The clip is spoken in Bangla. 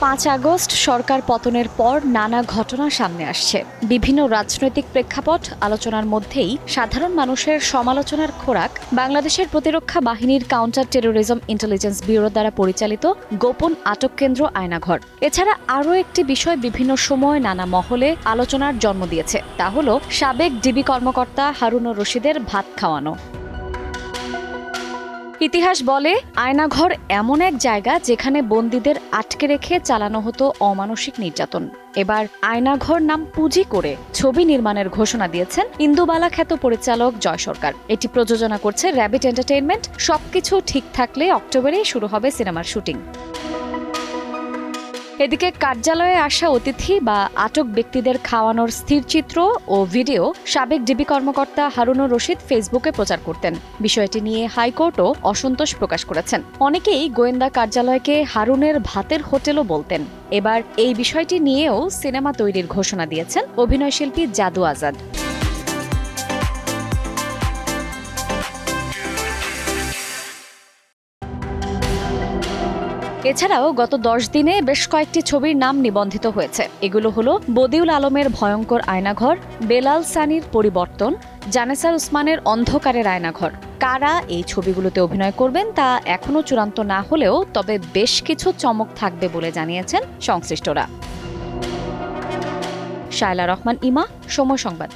5 আগস্ট সরকার পতনের পর নানা ঘটনা সামনে আসছে। বিভিন্ন রাজনৈতিক প্রেক্ষাপট আলোচনার মধ্যেই সাধারণ মানুষের সমালোচনার খোরাক বাংলাদেশের প্রতিরক্ষা বাহিনীর কাউন্টার টেরোরিজম ইন্টেলিজেন্স ব্যুরো দ্বারা পরিচালিত গোপন আটক কেন্দ্র আয়নাঘর। এছাড়া আরও একটি বিষয় বিভিন্ন সময় নানা মহলে আলোচনার জন্ম দিয়েছে, তা হল সাবেক ডিবি কর্মকর্তা হারুনুর রশিদের ভাত খাওয়ানো। ইতিহাস বলে আয়নাঘর এমন এক জায়গা যেখানে বন্দীদের আটকে রেখে চালানো হতো অমানসিক নির্যাতন। এবার আয়নাঘর নাম পুঁজি করে ছবি নির্মাণের ঘোষণা দিয়েছেন ইন্দুবালা খ্যাত পরিচালক জয় সরকার। এটি প্রযোজনা করছে র্যাবিট এন্টারটেইনমেন্ট। সবকিছু ঠিক থাকলে অক্টোবরেই শুরু হবে সিনেমার শুটিং। এদিকে কার্যালয়ে আসা অতিথি বা আটক ব্যক্তিদের খাওয়ানোর স্থিরচিত্র ও ভিডিও সাবেক ডিবি কর্মকর্তা হারুনুর রশিদ ফেসবুকে প্রচার করতেন। বিষয়টি নিয়ে হাইকোর্টও অসন্তোষ প্রকাশ করেছেন। অনেকেই গোয়েন্দা কার্যালয়কে হারুনের ভাতের হোটেলও বলতেন। এবার এই বিষয়টি নিয়েও সিনেমা তৈরির ঘোষণা দিয়েছেন অভিনয়শিল্পী জাদু আজাদ। এছাড়াও গত 10 দিনে বেশ কয়েকটি ছবির নাম নিবন্ধিত হয়েছে। এগুলো হলো বদিউল আলমের ভয়ঙ্কর আয়নাঘর, বেলাল সানির পরিবর্তন, জানেসার উসমানের অন্ধকারের আয়নাঘর। কারা এই ছবিগুলোতে অভিনয় করবেন তা এখনও চূড়ান্ত না হলেও তবে বেশ কিছু চমক থাকবে বলে জানিয়েছেন সংশ্লিষ্টরা। শায়লা রহমান ইমা, সময় সংবাদ।